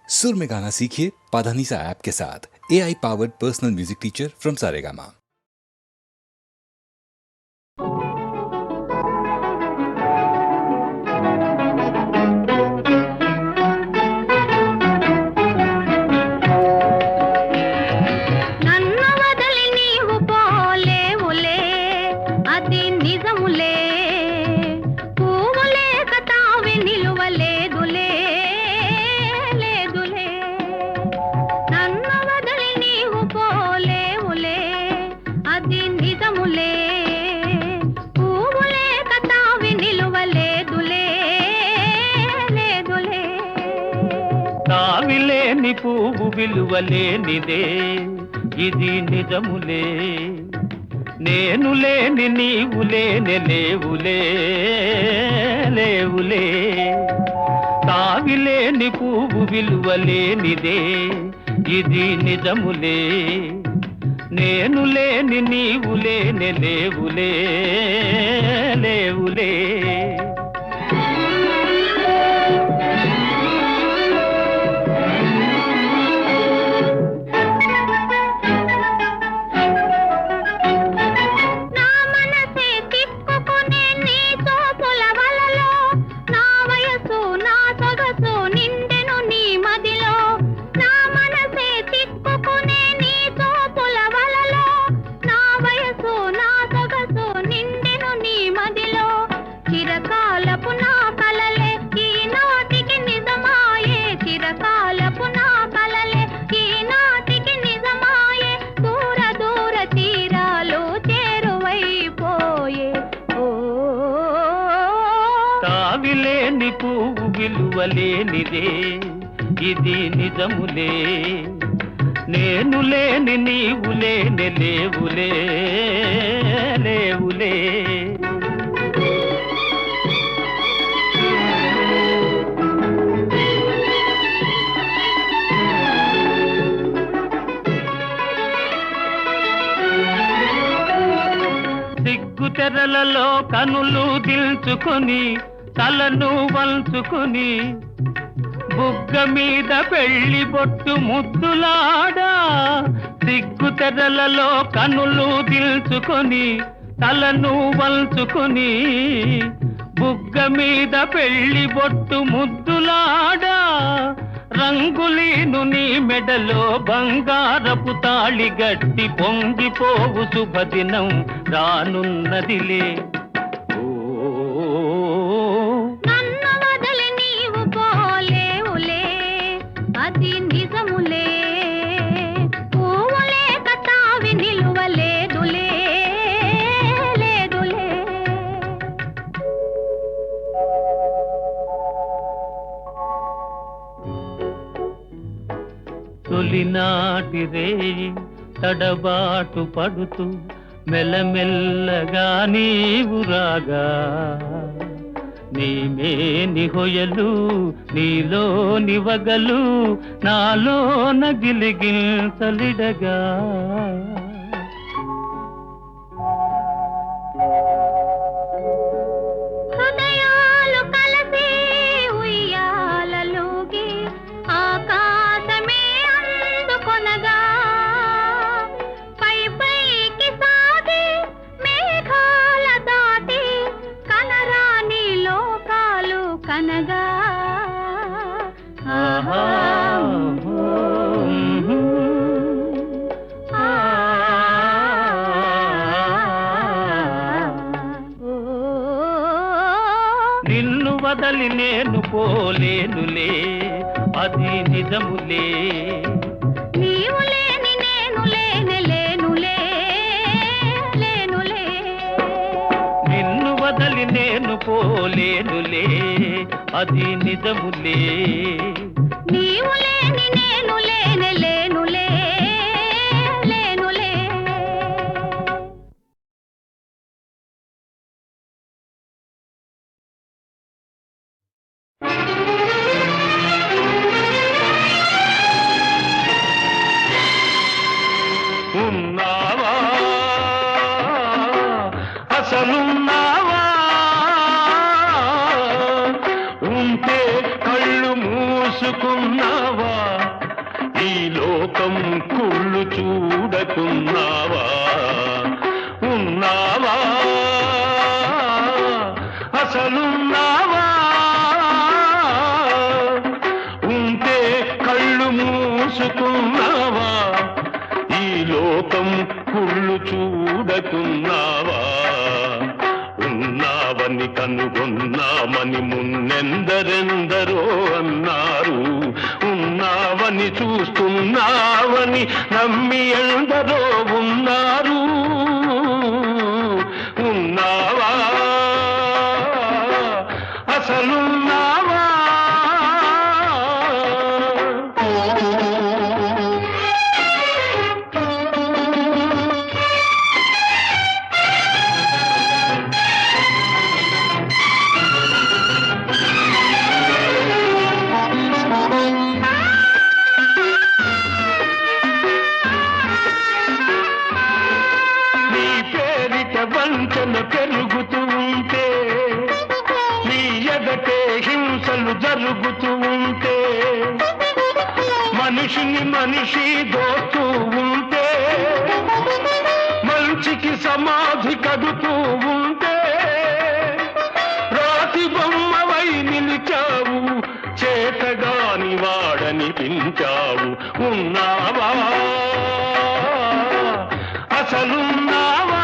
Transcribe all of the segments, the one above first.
सुर में गाना सीखिए पाधानीसा ऐप के साथ। AI powered personal music teacher from Saregama. తావిలేని పువ్వు విలువలేనిదే ఇది నిజములే, నేను లేని నీవు లేని లేవులే లేవులే. తావిలేని పువ్వు విలువలేనిదే ఇది నిజములే, నేను లేని నీవు లేని లేవులే లేవులే. తావిలేని పువ్వు విలువలేనిదే ఇది నిజములే, నేను లేని నీవు లేని లేవులే లేవులే. సిగ్గు తెరలలో కనులు దిల్చుకొని తలను వంచుకొని బుగ్గ మీద పెళ్లి బొట్టు ముద్దులాడా. సిగ్గు తెరలలో కనులు దిల్చుకొని తలను వంచుకొని బుగ్గ మీద పెళ్లి బొట్టు ముద్దులాడా. రంగులీను నీ మెడలో బంగారపు తాళి గట్టి పొంగిపోవు శుభదినం రానున్నదిలే. తొలినాటి రేయి తడబాటు పడుతూ మెల్లమెల్లగా నీవు రాగా, నీమేని హొయలు నీలోని వగలు నాలోన గిలిగించలిడగా. నిన్ను వదలి నేను పోలేనులే అది నిజములే, నీవు లేని నేను లేని లేనులే లేనులే. నిన్ను వదలి నేను పోలేనులే అది నిజములే, నీవు లేని నేను లేని లేనులే లేనులే. ఉన్నావా అసలున్నావా, ఉంటే కళ్ళు మూసు లోకం కుళ్ళు చూడకున్నావా ఉన్నావా అసలున్నావా ఉంటే కళ్ళు మూసుకున్నావా ఈ లోకం కుళ్ళు చూడకున్నావా ఉన్నావని కనుగొన్నామని మున్నెందరెందరో అన్నారు ఉన్నావని చూస్తున్నావని నమ్మి ఎందరో ఉన్నారు ఉన్నావా అసలున్నావా వంచన పెరుగుతూ ఉంటే నీ ఎదటే హింసలు జరుగుతూ ఉంటే మనిషిని మనిషి దోస్తూ ఉంటే మంచికి సమాధి కడుతూ ఉంటే రాతి బొమ్మవై నిలిచావు చేతగాని వాడనిపించావు ఉన్నావా అసలున్నావా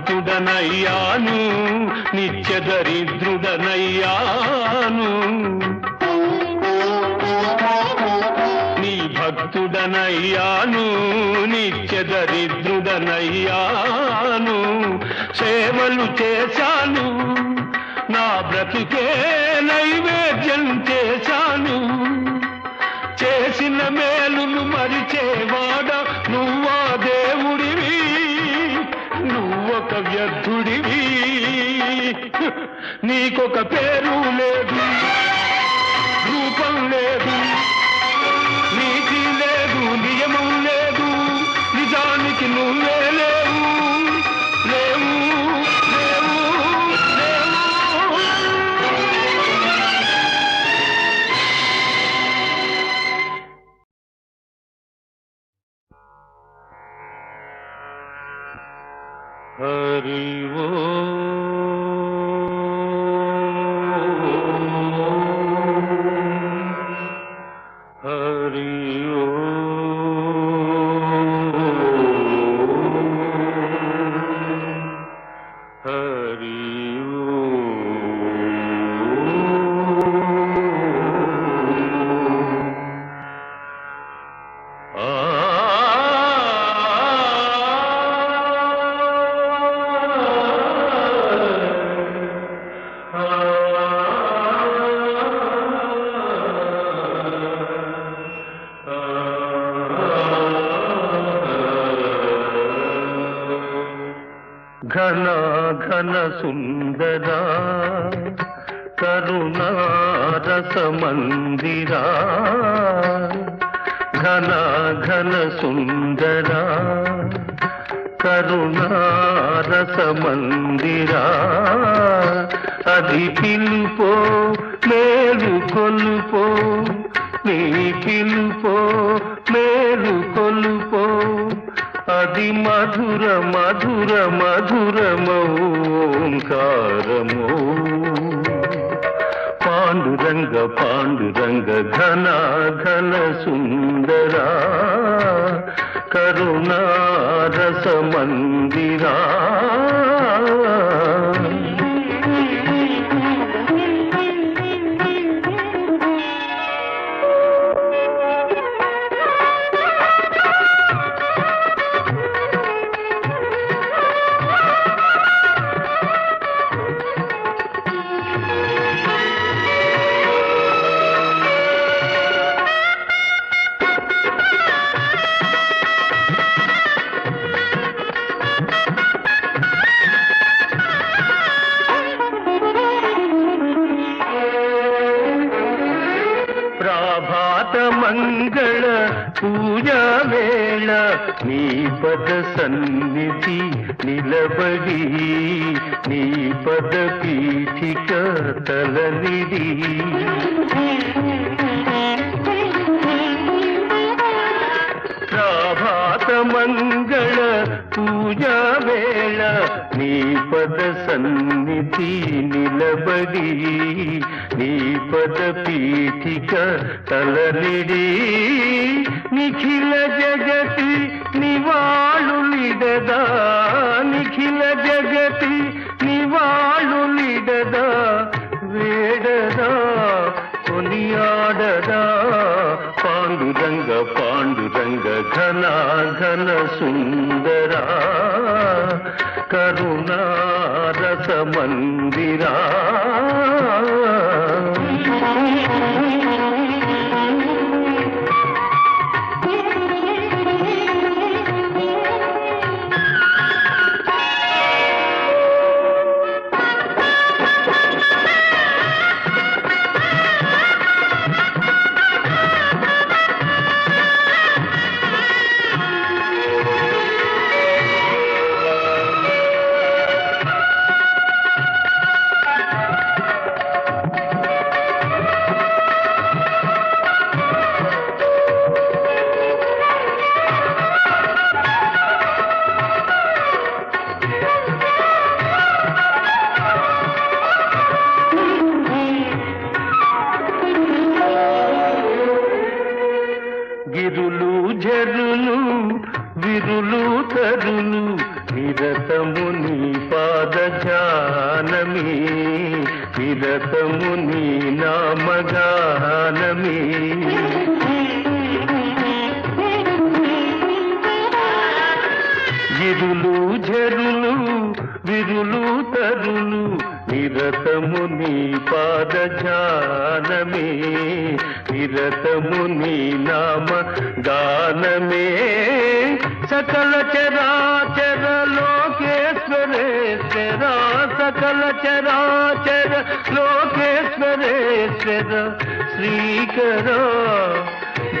భక్తుడనయ్యాను నిత్య దరిద్రుడనయ్యాను నీ భక్తుడనయ్యాను నిత్య దరిద్రుడనయ్యాను సేవలు చేశాను నా బ్రతుకే నైవేద్యం చేశాను చేసిన మేలును మరిచేవాడా నువ్వా దేవుడివి నువ్వొక వ్యర్థుడివి నీకొక పేరు లేదు రూపం లేదు నీతి లేదు నియమం లేదు నిజానికి నువ్వే లేవు లేవు లేవు లేవు హరి ఓ హరి ఓ హరి ఘన ఘన సుందరా కరుణారస మందిరా ఘన ఘన సుందరా కరుణారస మందిరా అది పిలుపో మేలు కొలుపో నీ పిలుపో మేలు కొలుపో అది మధుర మధుర మధురమోంకారమో పాండురంగ పాండురంగ ఘన ఘన సుందరా కరుణారస మందిరా నీ పద సన్నిధి నిలబడి నీ పద పీఠిక తలనిడి ప్రభాత మంగళ పూజా వేళ నీ పద సన్నిధి నిలబడి నీ పద పీఠిక తలనిడి నిఖిల జగతి నివాళులిడదా నిఖిల జగతి నివాళులిడదా వేడదా కొనియాడదా పాండురంగ పాండురంగ ఘన ఘన సుందరా కరుణారస మందిరా గిరులు జరులు విరులు తరులు నిరతము నీ పాద జానమి నిరతము నీ నామగానమి గిరులు జరులు విరులు తరులు నిరతము నీ పాద జానమే నిరతము నీ నామ గానమే సకల చరాచర లోకేశ్వరేశ్వర సకల చరాచర లోకేశ్వరేశ్వర శ్రీకర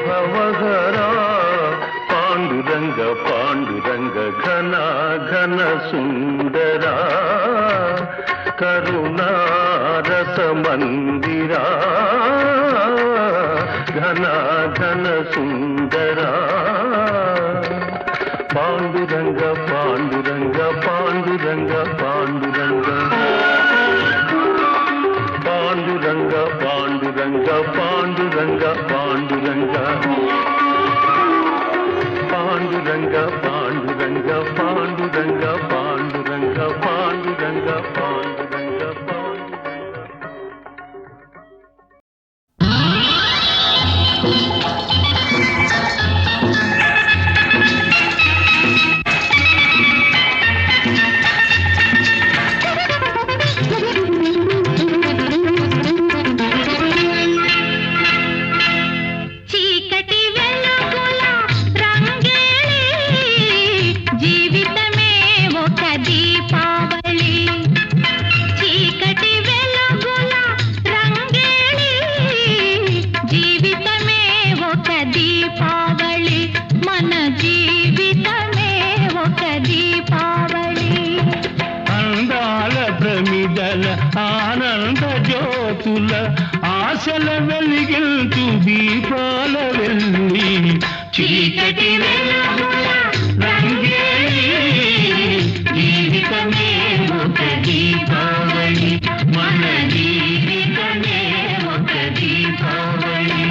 భవహరా పాండురంగ పాండురంగ ఘన ఘన సుందరా కరుణారస మందిరా ఘన ఘన సుందరా పాండురంగ పాండురంగ పాండురంగ పాండురంగ పాండురంగ పాండురంగ పాండురంగ పాండురంగ పాండురంగ పాండురంగ పాండురంగ పాండురంగ పాండురంగ పాండురంగ ఆనంద జ్యోతుల ఆశల వెలిగించు దీపాల వెళ్ళి చీకటి వెలుగుల రంగేలి జీవితమే ఒక దీపావళి మన జీవితమే ఒక దీపావళి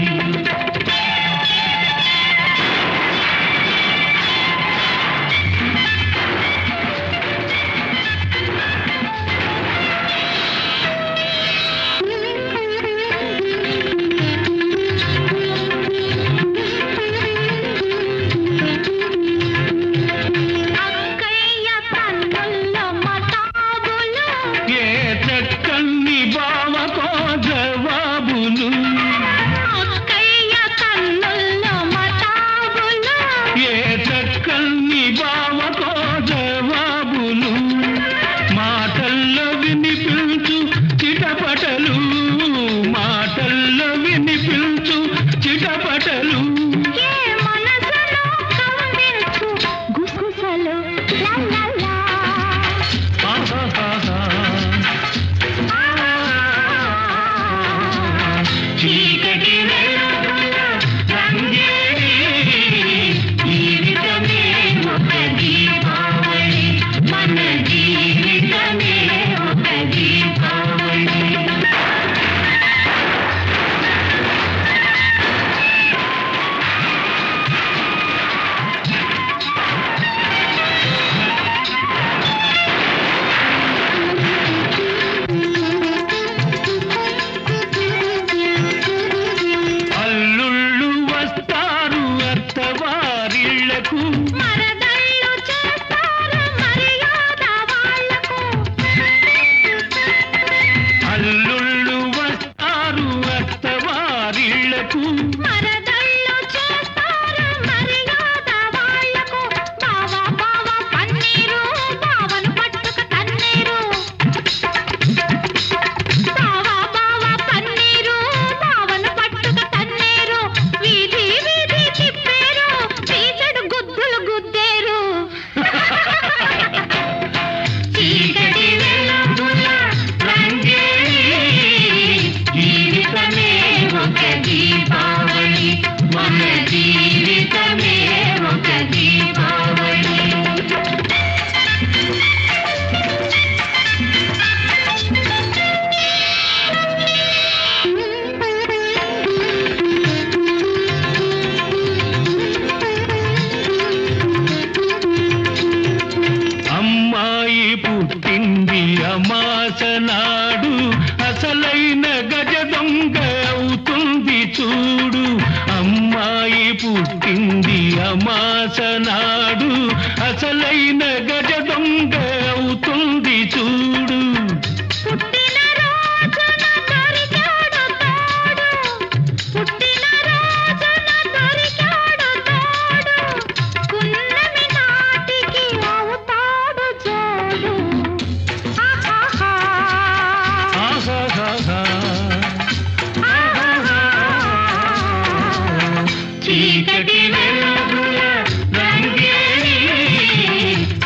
నాడు అసలైన గజ దొంగ అవుతుంది చూడు. పుట్టిన రోజున దొరికాడు తోడు, పుట్టిన రోజున దొరికాడు తోడు, పున్నమి నాటికి అవుతాడు జోడు. ఆహాహా. ఆహాహాహా. చీకటి వెలుగుల రంగేణి,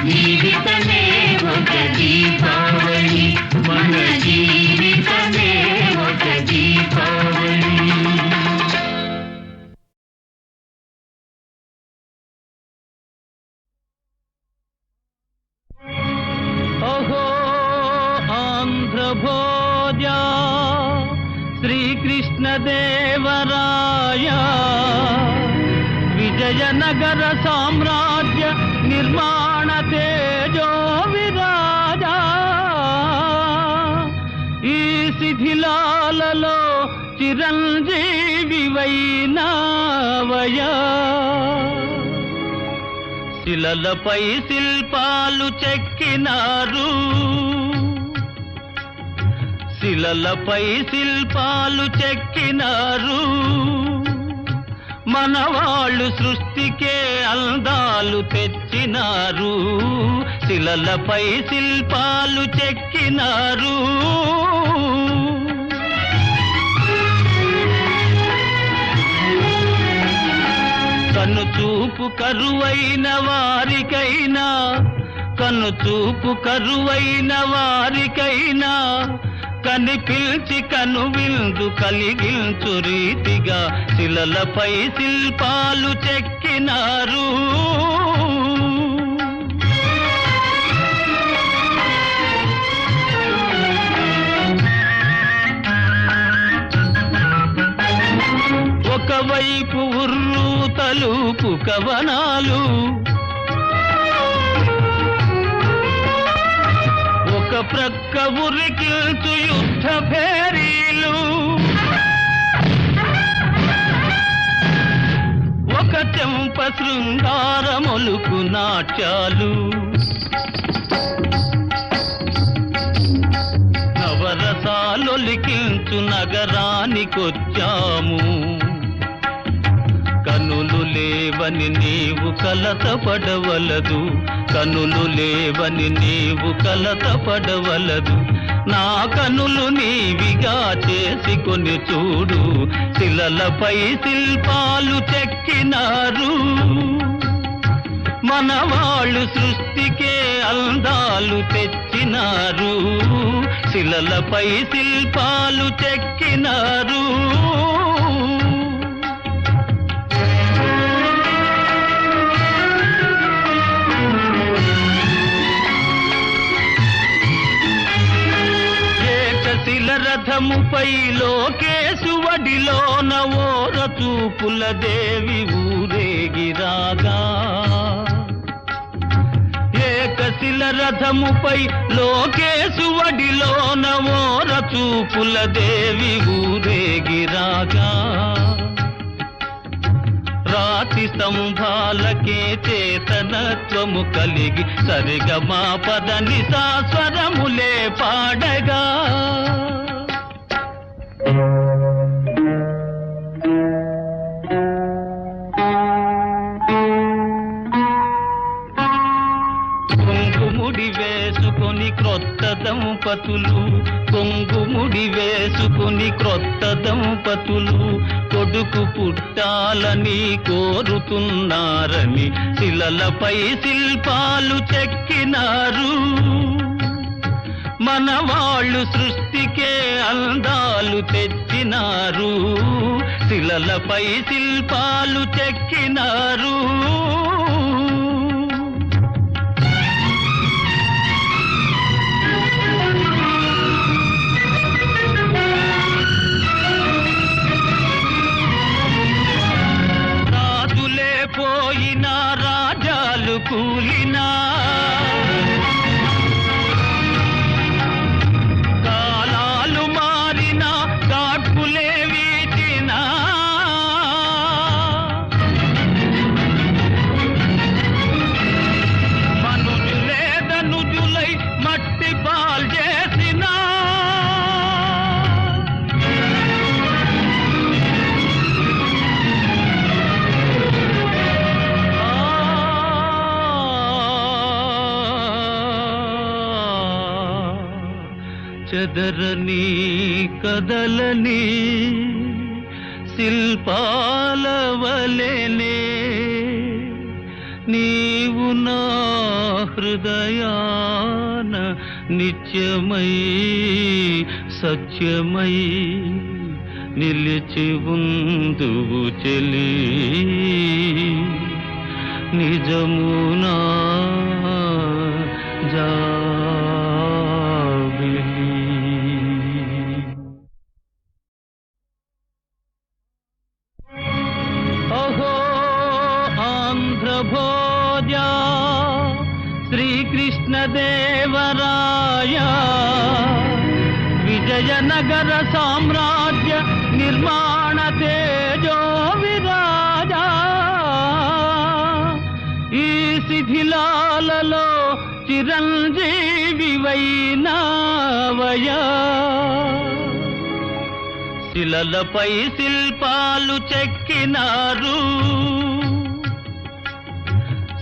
జీవితమే ఒక దీపావళి, మన జీవితమే ఒక దీపావళి. ఓహో ఆంధ్రభోజ శ్రీకృష్ణదేవరాయ, విజయనగర సామ్రాజ్య నిర్మాణ తేజో విరాజ, ఈ శిథిలాలలో చిరంజీవివైనావయ, శిలలపై శిల్పాలు చెక్కినారు, శిలలపై శిల్పాలు చెక్కినారు, మనవాళ్ళు సృష్టికే అందాలు తెచ్చినారు, శిలలపై శిల్పాలు చెక్కినారు. కనుచూపు కరువైన వారికైనా, కనుచూపు కరువైన వారికైనా కనిపిల్చి కనువిందు కలిగించు రీతిగా శిలలపై శిల్పాలు చెక్కినారు. ఒకవైపు ఉర్రు తలుపు కవనాలు, ఒక ప్రక్క ఉరికిల్చు యుద్ధ భేరీలు, ఒక చెంప శృంగారములుకు నాట్యాలు, నవరసాలొలికించు నగరానికొచ్చాము, కనులు లేవని నీవు కలతపడవలదు, కనులు లేవని నీవు కలతపడవలదు, నా కనులు నీవిగా చేసుకొని చూడు, శిలలపై శిల్పాలు చెక్కినారు, మనవాళ్ళు సృష్టికే అందాలు తెచ్చినారు, శిలలపై శిల్పాలు చెక్కినారు. రథముపై లోకేశువడిలోన ఓర చూపుల దేవి ఊరేగిరాగా, ఏకశిల రథముపై లోకేశువడిలోన ఓర చూపుల దేవి ఊరేగిరాగా, రాతి స్తంభాలకే చేతనత్వము కలిగి సరిగమా పదని సాస్వరములే పాడగా, కొంగుముడి వేసుకొని క్రొత్త దంపతులు, కొంగుముడి వేసుకొని క్రొత్త దంపతులు, కొడుకు పుట్టాలని కోరుతున్నారని శిలలపై శిల్పాలు చెక్కినారు, మనవాళ్ళు సృష్టికే అందాలు తెచ్చినారు, శిలలపై శిల్పాలు చెక్కినారు. పోయిన రాజాలు కూలినా, కాలాలు మారిన కాట్పులే వీచినా, చెదరని కదలని శిల్పాల వలెనే నీవు నా హృదయాన నిత్యమై సత్యమై నిలిచి ఉందువు చెలి నిజమునా జాబిలి. అహో ఆంధ్రభోజ శ్రీకృష్ణదేవరాయ విజయనగర సామ్రాజ్య నిర్మాణ తేజో విరాజా ఈ శిథిలాలలో చిరంజీవి వైనావయా శిలలపై శిల్పాలు చెక్కినారు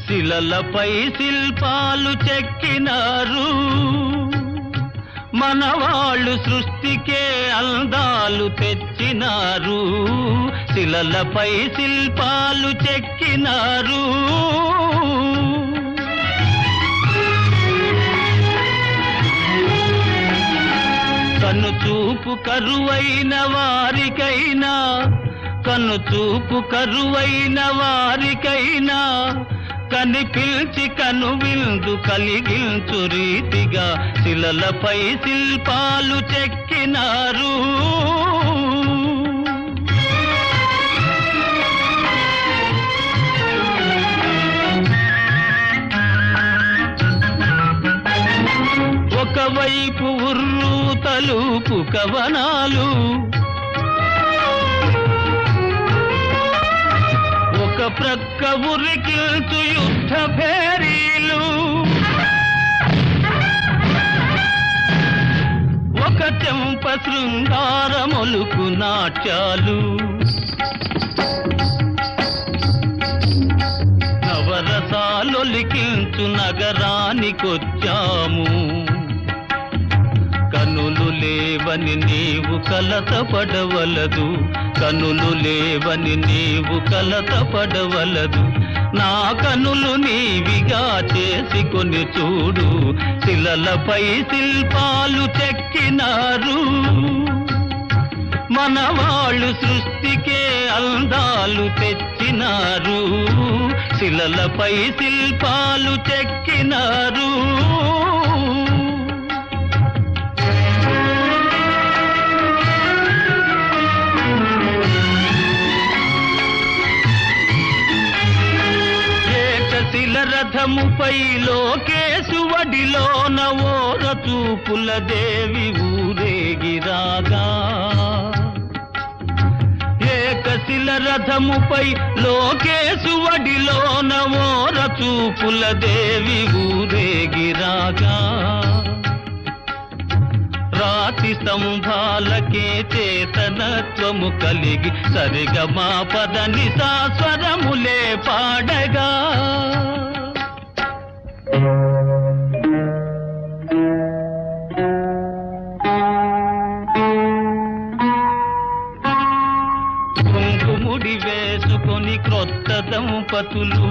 శిలలపై శిల్పాలు చెక్కినారు మనవాళ్ళు సృష్టికే అందాలు తెచ్చినారు శిలలపై శిల్పాలు చెక్కినారు కన్ను చూపు కరువైన వారికైనా కన్ను చూపు కరువైన వారికైనా కనిపిల్చి కను విందు కలిగించు రీతిగా శిలలపై శిల్పాలు చెక్కినారు ఒకవైపు ఉర్రు తలుపు కవనాలు ఒక ప్రక్క ఉరికిల్చు యుద్ధ భేరీలు ఒక చెంప శృంగారమొలుకు నాట్యాలు నవరసాలొలికించు నగరానికొచ్చాము కనులు లేవని నీవు కలతపడవలదు కనులు లేవని నీవు కలతపడవలదు నా కనులు నీవిగా చేసుకొని చూడు శిలలపై శిల్పాలు చెక్కినారు మనవాళ్ళు సృష్టికే అందాలు తెచ్చినారు శిలలపై శిల్పాలు చెక్కినారు రథముపై లోకేశువడిలోన ఓర చూపుల దేవి ఊరేగిరాగా ఏకశిల రథముపై లోకేశువడిలోన ఓర చూపుల దేవి ఊరేగిరాగా రాతి స్తంభాలకే చేతనత్వము కలిగి సరిగమా పదని సాస్వరములే పాడగా కొంగుముడి వేసుకొని క్రొత్త దంపతులు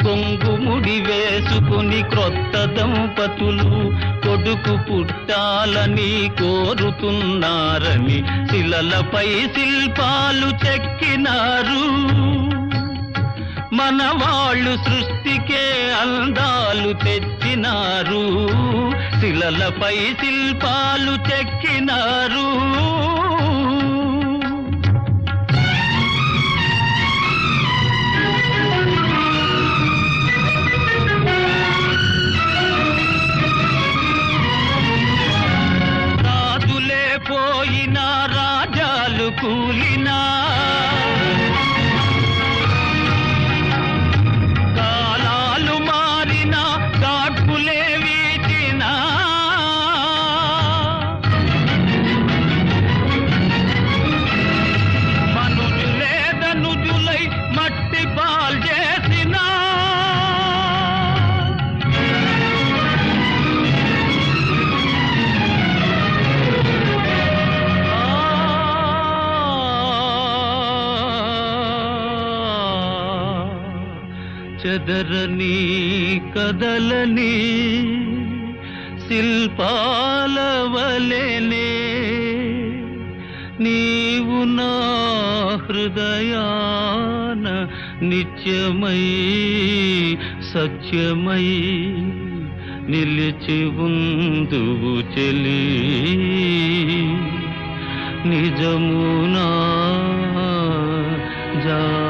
కొంగుముడి వేసుకొని క్రొత్త దంపతులు కొడుకు పుట్టాలని కోరుతున్నారని శిలలపై శిల్పాలు చెక్కినారు మనవాళ్ళు సృష్టికే అందాలు తెచ్చినారు శిలలపై శిల్పాలు చెక్కినారు పోయిన రాజాలు కూలినా కాలాలు మారిన కాడ్పులే వీచినా చెదరని కదలని శిల్పాల వలెనే నీవు నా హృదయాన నిత్యమై సత్యమై నిలిచి ఉందువు చెలి నిజమునా జాబిలి.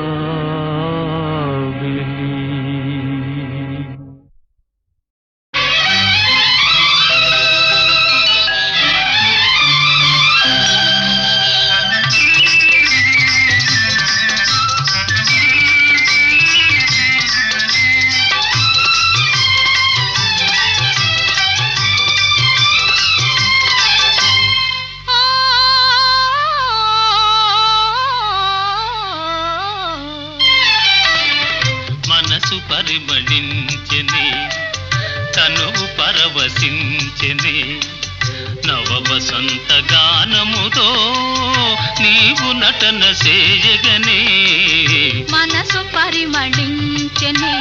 మనసు పరిమళించెనే తనువు పరవశించెనే నవ వసంత గానముతో నీవు నటన చేయగనే. మనసు పరిమళించెనే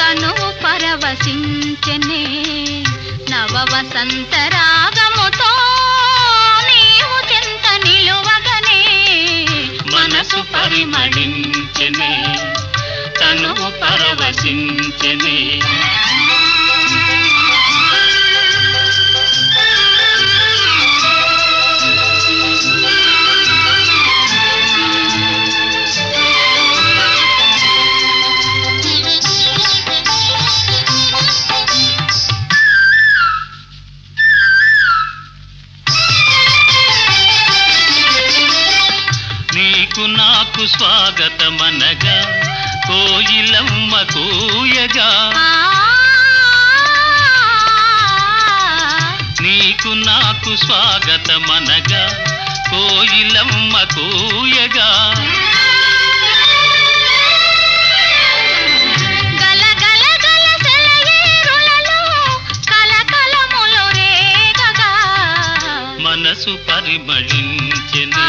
తనువు పరవశించెనే నవ వసంత రాగముతో నీవు చెంత నిలువగనే. మనసు పరిమళించెనే తనువు పరవశించెనే. నీకు నాకు స్వాగతమనగా కోయిలమ్మ కూయగా. నీకు నాకు స్వాగతమనగా కోయిలమ్మ కూయగా. గల గల గల సెలయేరులలో కలకలములు రేగగా. మనసు పరిమళించెనే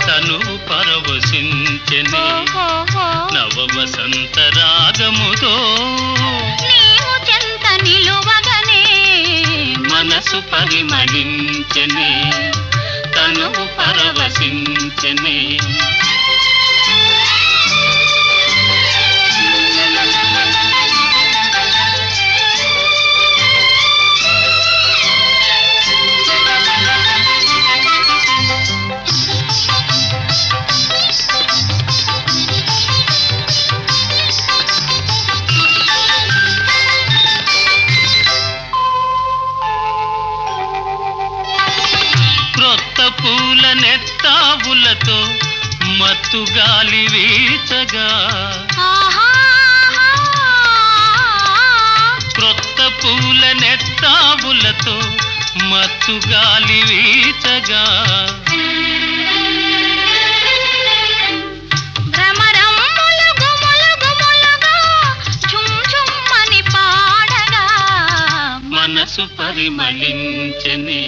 తనువు పరవశించెనే నవ వసంత రాగముతో నీవు చెంత నిలువగనే. మనసు పరిమళించెనే తనువు పరవశించెనే. క్రొత్త పూల నెత్తావులతో మత్తు గాలి వీచగా. క్రొత్త పూల నెత్తావులతో మత్తు గాలి వీచగా. భ్రమరమ్ములు గుములు గుములుగా ఝుమ్ ఝుమ్మని పాడగా. మనసు పరిమళించెనే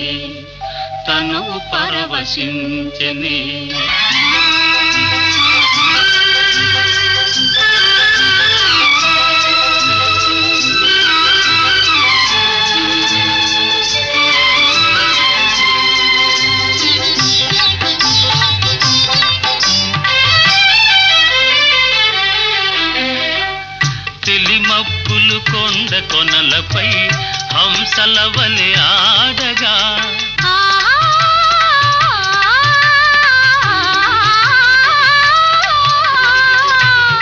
తనువు పరవశించెనే. తెలిమప్పులు కొండ కొనలపై హంసల వలె ఆడగా.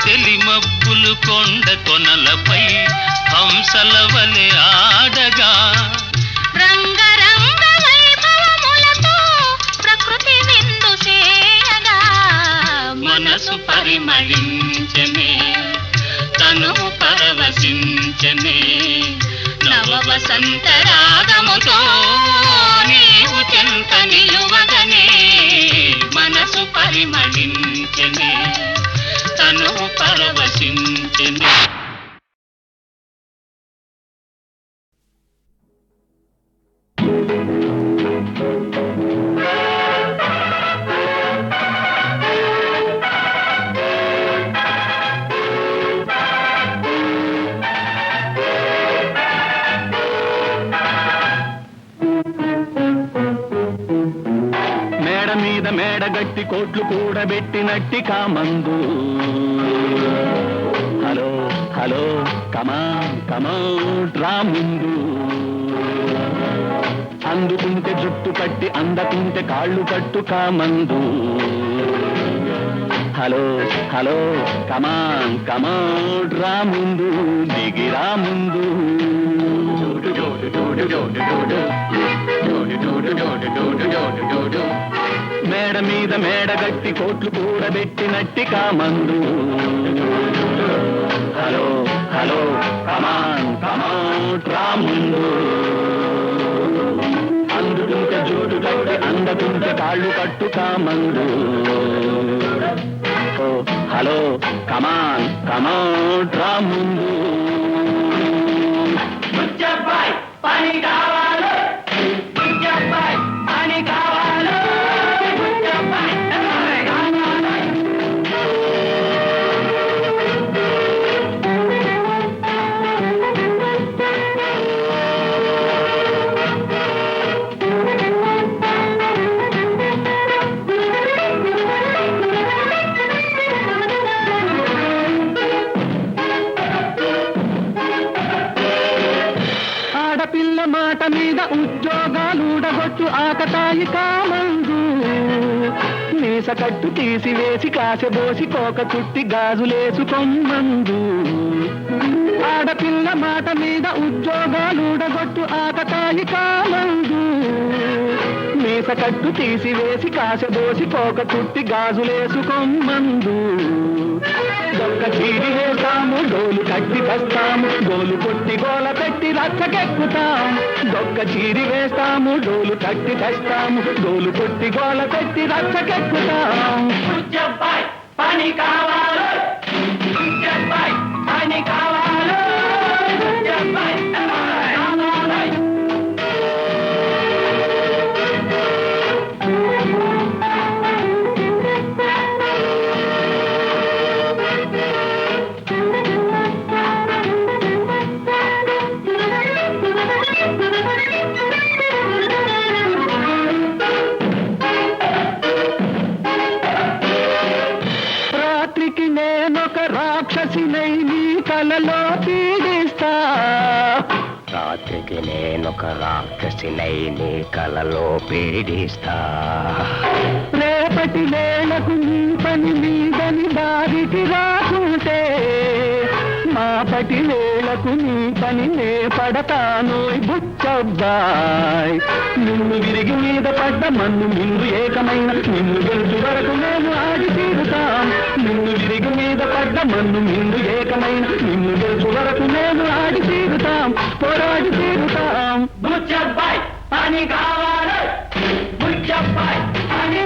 తెలిమప్పులు కొండ కొనలపై హంసల వలె ఆడగా. రంగరంగ వైభవములతో ప్రకృతి విందు చేయగా. మనసు పరిమళించెనే తనువు పరవశించెనే నవ వసంత రాగముతో నీవు చెంత నిలువగనే. మనసు పరిమళించెనే తనువు పరవశించెనే. మేడగట్టి కోట్లు కూడబెట్టినట్టి కామందు. హలో హలో కమాన్ కమాన్ రా ముందు. అందుకుంటే జుట్టు కట్టి అందకుంటే కాళ్ళు కట్టు కామందు. హలో హలో కమాన్ కమాన్ రా ముందు, దిగిరా ముందు. మేడ మీద మేడగట్టి కోట్లు కూడబెట్టినట్టి కామందు. హలో హలో కమాన్ కమాన్ రా ముందు. అందుకుంటే జుట్టు కట్టి అందకుంటే కాళ్ళు కట్టు కామందు. హలో కమాన్ కమాన్ రా ముందు. పని కావాలి పని కావాలి. ఆడపిల్ల మాట మీద ఉద్యోగాలుడగొచ్చు ఆకతాయి కామందు. మీస కట్టు తీసివేసి కాసెబోసి కోక చుట్టి గాజులేసుకొమ్మందు. ఆడపిల్ల మాట మీద ఉద్యోగాలుడగొచ్చు ఆకతాయి కామందు. మీస కట్టు తీసివేసి కాసెబోసి కోక చుట్టి గాజులేసుకొమ్మందు. దొక్క చీరి వేస్తాము డోలు కట్టి తెస్తాము, డోలు కొట్టి గోల పెట్టి రచ్చకెక్కుతాం. దొక్క చీరి వేస్తాము డోలు కట్టి తెస్తాము, డోలు కొట్టి గోల పెట్టి రచ్చకెక్కుతాం. పని కావాలి పని కావాలి. రాక్షసినై నీ కలలో పీడిస్తా. రాత్రికి నేనొక రాక్షసినై నీ కలలో పీడిస్తా. రేపటి వేళకు నీ పని మీదని దారికి రాకుంటే, మాపటి వేళకు నీ పని నే పడతాను బుచ్చబ్బాయ్. నిన్ను విరిగి మీద పడ్డ మన్ను నిన్ను ఏకమైన నిన్ను గెలుచు వరకు నేను ఆడి తీరుతాం. నిన్ను విరిగి మీద పడ్డ మన్ను నిన్ను ఏకమైన నిన్ను గెలుచు వరకు నేను ఆడి తీరుతాం, పోరాడి తీరుతాం. బుచ్చబ్బాయ్ పని కావాలి బుచ్చబ్బాయ్ పని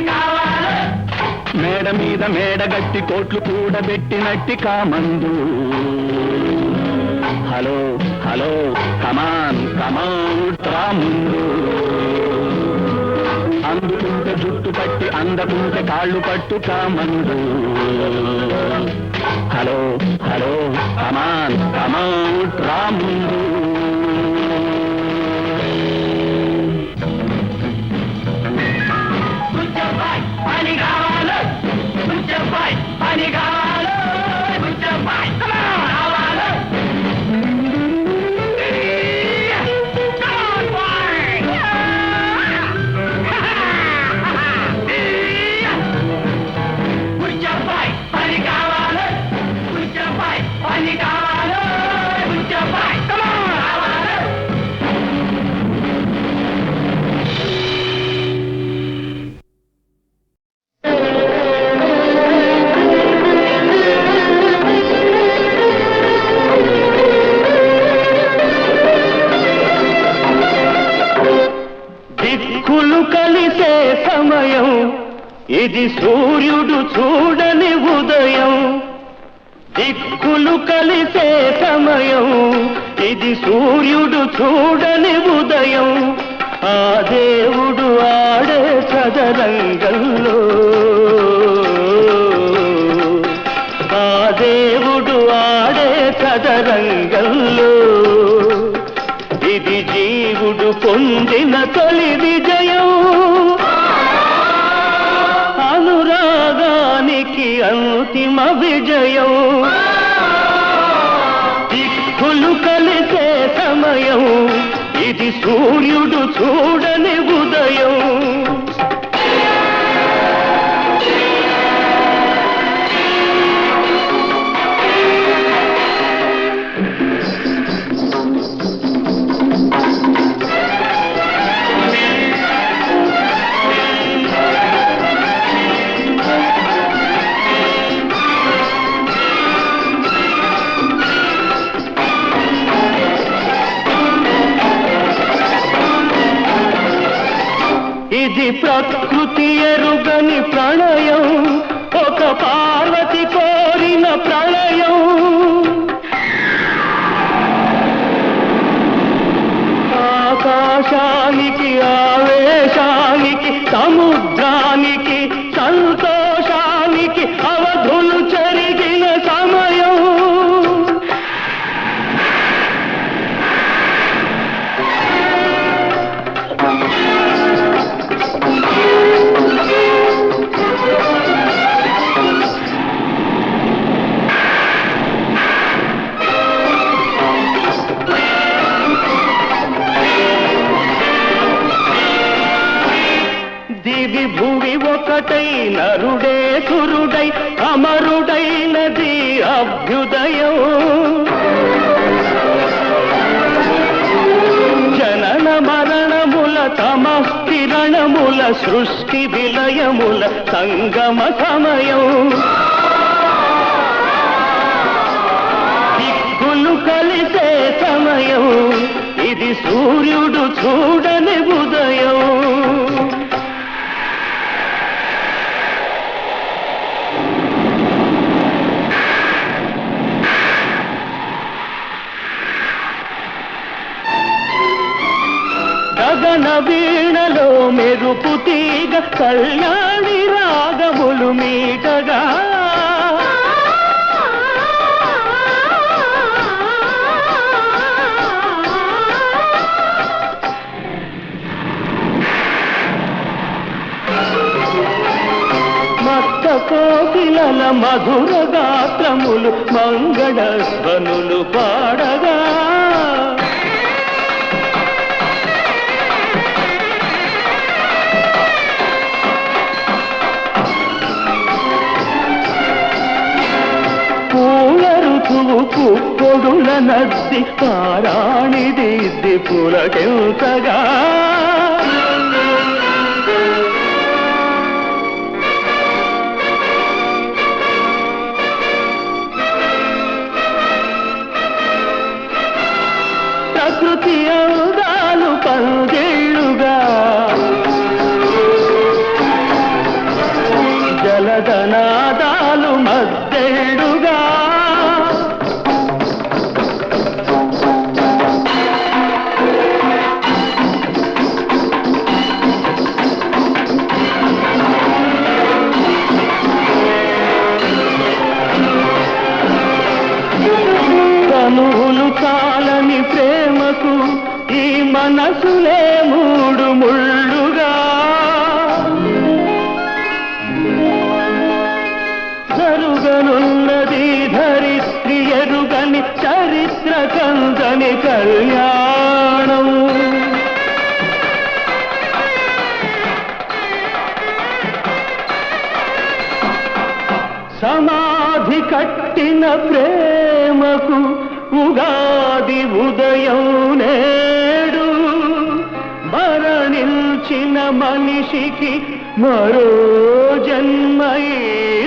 కావాలి. మేడ మీద మేడగట్టి కోట్లు కూడబెట్టినట్టి కామందు. హలో హలో కమాన్ కమాన్ రా ముందు. అందుకుంటే జుట్టు పట్టి అందకుంటే కాళ్ళు పట్టు కామందు. హలో హలో కమాన్ కమాన్ రా ముందు. పని కావాలి పని కావాలి. దిక్కులు కలిసే సమయం ఇది, సూర్యుడు చూడని ఉదయం. దిక్కులు కలిసే సమయం ఇది, సూర్యుడు చూడని ఉదయం. ఆ దేవుడు ఆడే సదరంగంలో, ఆ దేవుడు ఆడే సదరంగంలో. ఇది జీవుడు పొందిన తొలి విజయం. విజయం దిక్కులు కలిసే సమయం ఇది సూర్యుడు చూడని ఉదయం ఇది ప్రకృతి ఎరుగని ప్రణయం ఒక పార్వతి కోరిన ప్రళయం ఆకాశానికి ఆవేశానికి సముద్రానికి సంతోషానికి అవధులు చెరిగిన సమయం దివి భూమి ఒకటై నరుడే సురుడై అమరుడైనది అభ్యుదయం జనన మరణముల తమఃకిరణముల సృష్టి విలయముల సంగమ సమయం దిక్కులు కలిసే సమయం ఇది సూర్యుడు చూడని ఉదయం గగన వీణలో మెరుపు తీగ కళ్యాణి రాగములు మీటగా మత్త కోకిలల మధుర గాత్రములు మంగళ ధ్వనులు పాడగా పుప్పొడుల నద్ది పారాణి దిద్ది పులకెంతగా ప్రకృతి అందాలు పందిళ్ళుగా జలదనాదాలు మద్దెళ్ళుగా కనులు చాలని ప్రేమకు ఈ మనసులే మూడు ముళ్ళుగా జరుగనున్నది ధరిత్రి ఎరుగని చరిత్ర కందని కళ్యాణం సమాధి కట్టిన ప్రేమకు ఉగాది ఉదయం నేడు మరణించిన మనిషికి మరో జన్మైనాడు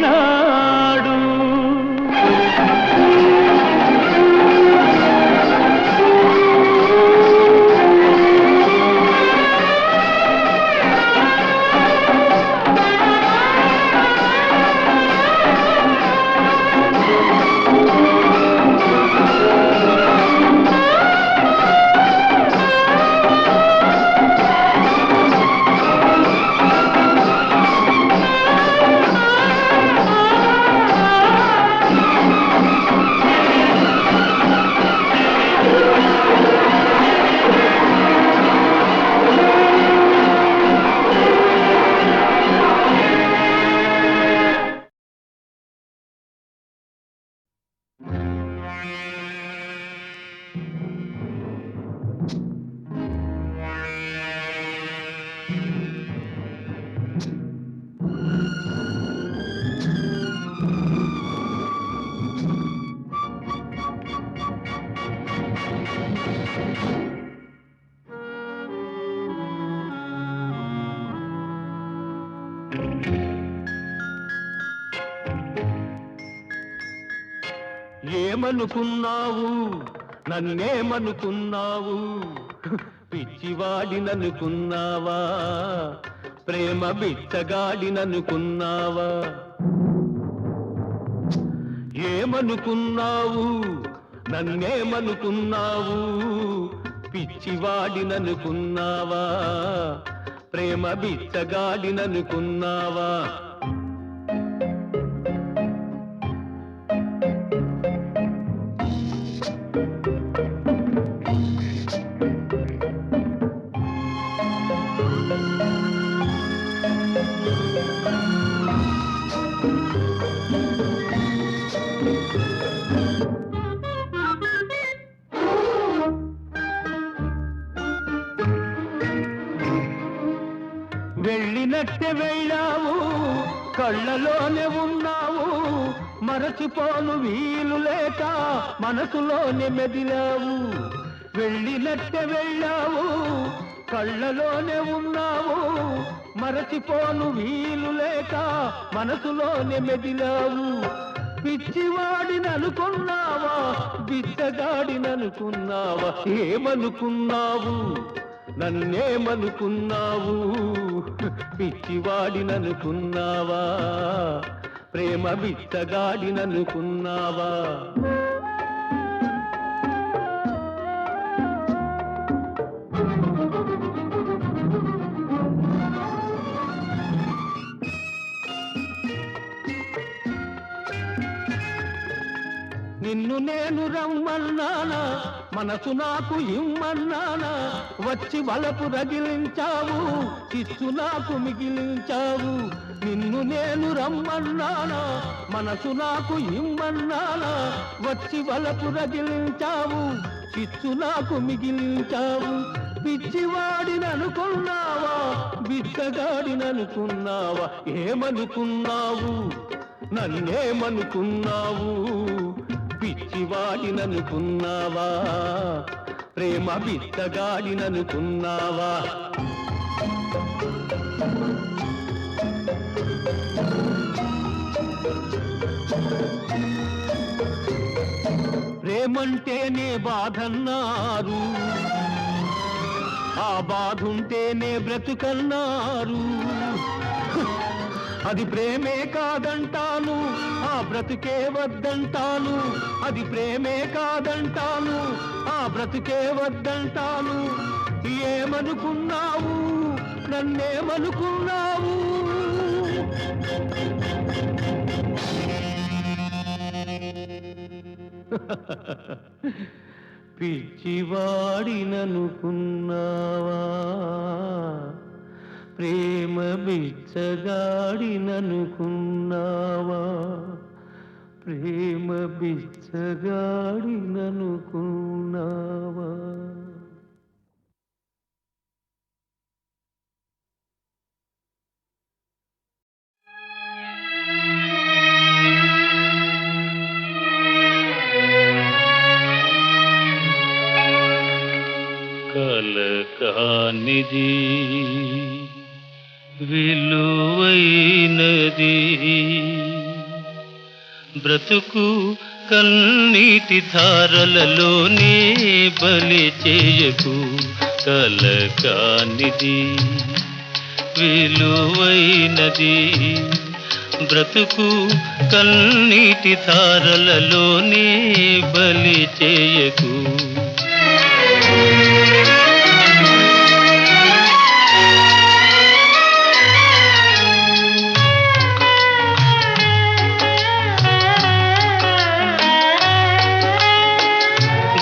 ఏమనుకున్నావు నన్నేమనుకున్నావు పిచ్చివాడిననుకున్నావా ప్రేమ బిచ్చగాడిననుకున్నావా ఏమనుకున్నావు నన్నేమనుకున్నావు పిచ్చివాడిననుకున్నావా ప్రేమ బిచ్చగాడిననుకున్నావా వెళ్ళినట్టే వెళ్ళావు కళ్ళలోనే ఉన్నావు మరచిపోను వీలు లేక మనసులోనే మెదిలావు వెళ్ళినట్టే వెళ్ళావు కళ్ళలోనే ఉన్నావు మరచిపోను వీలు లేక మనసులోనే మెదిలావు పిచ్చివాడిననుకున్నావా బిచ్చగాడిననుకున్నావా ఏమనుకున్నావు నన్నేమనుకున్నావు పిచ్చివాడిననుకున్నావా ప్రేమ బిచ్చగాడిననుకున్నావా నిన్ను నేను రమ్మన్నానా మనసు నాకు ఇమ్మన్నానా వచ్చి వలపు రగిలించావు చిచ్చు నాకు మిగిలించావు నిన్ను నేను రమ్మన్నానా మనసు నాకు ఇమ్మన్నానా వచ్చి వలపు రగిలించావు చిచ్చు నాకు మిగిలించావు పిచ్చివాడిననుకున్నావా బిచ్చగాడిననుకున్నావా ఏమనుకున్నావు నన్నేమనుకున్నావు పిచ్చివాడిననుకున్నావా ప్రేమ బిచ్చగాడిననుకున్నావా ప్రేమంటేనే బాధన్నారు ఆ బాధుంటేనే బ్రతుకన్నారు అది ప్రేమే కాదంటాను ఆ బ్రతుకే వద్దంటాను అది ప్రేమే కాదంటాను ఆ బ్రతుకే వద్దంటాను ఏమనుకున్నావు నన్నేమనుకున్నావు పిచ్చివాడిననుకున్నావా ప్రేమ బిచ్చగాడిననుకున్నావా ప్రేమ బిచ్చగాడిననుకున్నావా కలకానిది విలువైనది బ్రతుకు కన్నీటి ధారలలోనే బలి చేయకు కలకానిది విలువైనది బ్రతుకు కన్నీటి ధారలలోనే బలి చేయకు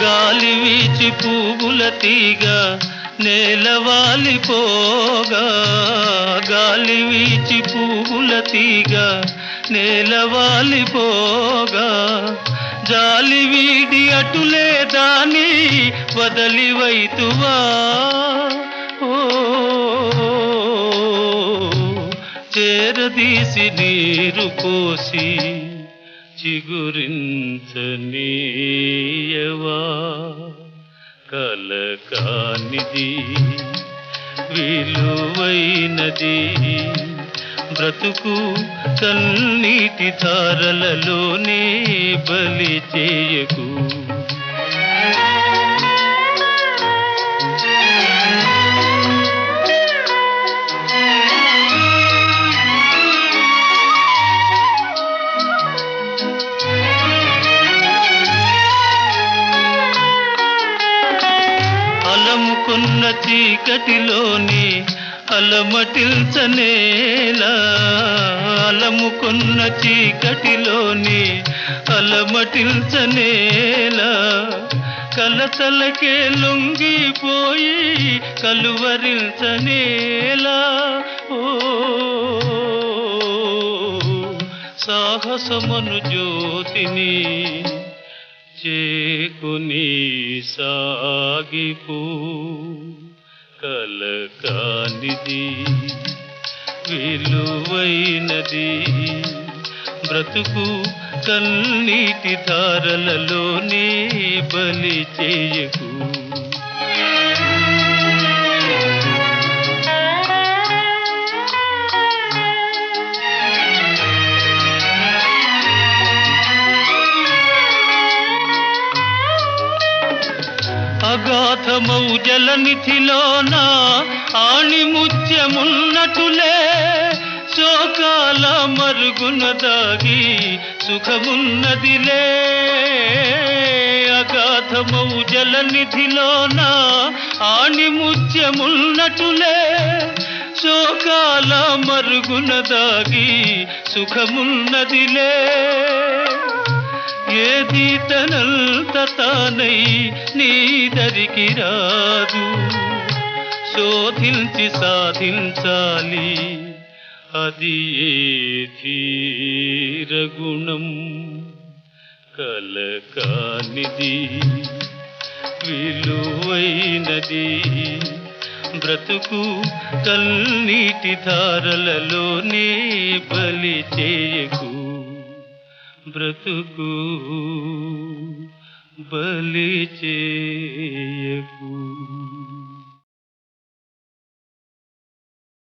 గాలి వీచి పువ్వుల తీగ నేలవాలిపోగా గాలి వీచి పువ్వుల తీగ నేలవాలిపోగా జాలి వీడి అటులే దాని వదలివైతువా ఓ చేరదీసి నీరు పోసి చిగురించనీయవా కల కానిది విలువైనది బ్రతుకు కన్నీటి ధారలలోనే బలి చేయకు. అలముకున్న చీకటిలోని అలమటిల్చనేలా, అలముకున్న చీకటిలోని అలమటిల్చనేలా, కలతలకే లొంగిపోయి కలువరించనేలా. ఓ సాహసమను జ్యోతిని చేకుని సాగిపో, కల కానిది విలువైనది బ్రతుకు కన్నీటి ధారలలోనే బలి చేయకు. అగాధమౌ జలనిధిలోన ఆణిముత్యమున్నటులే, శోకాల మరుగున దాగి సుఖమున్నదిలే. అగాధమౌ జలనిధిలోన ఆణిముత్యమున్నటులే, శోకాల మరుగున దాగి సుఖమున్నదిలే. ఏది తనంత తానై నీదరికి రాదు, శోధించి సాధించాలి అది ఏ ధీరగుణం. కల కానిది విలువైనది బ్రతుకు కన్నీటి ధారలలోనే బలి చేయకు. బ్రతుకు బలి చేయకు.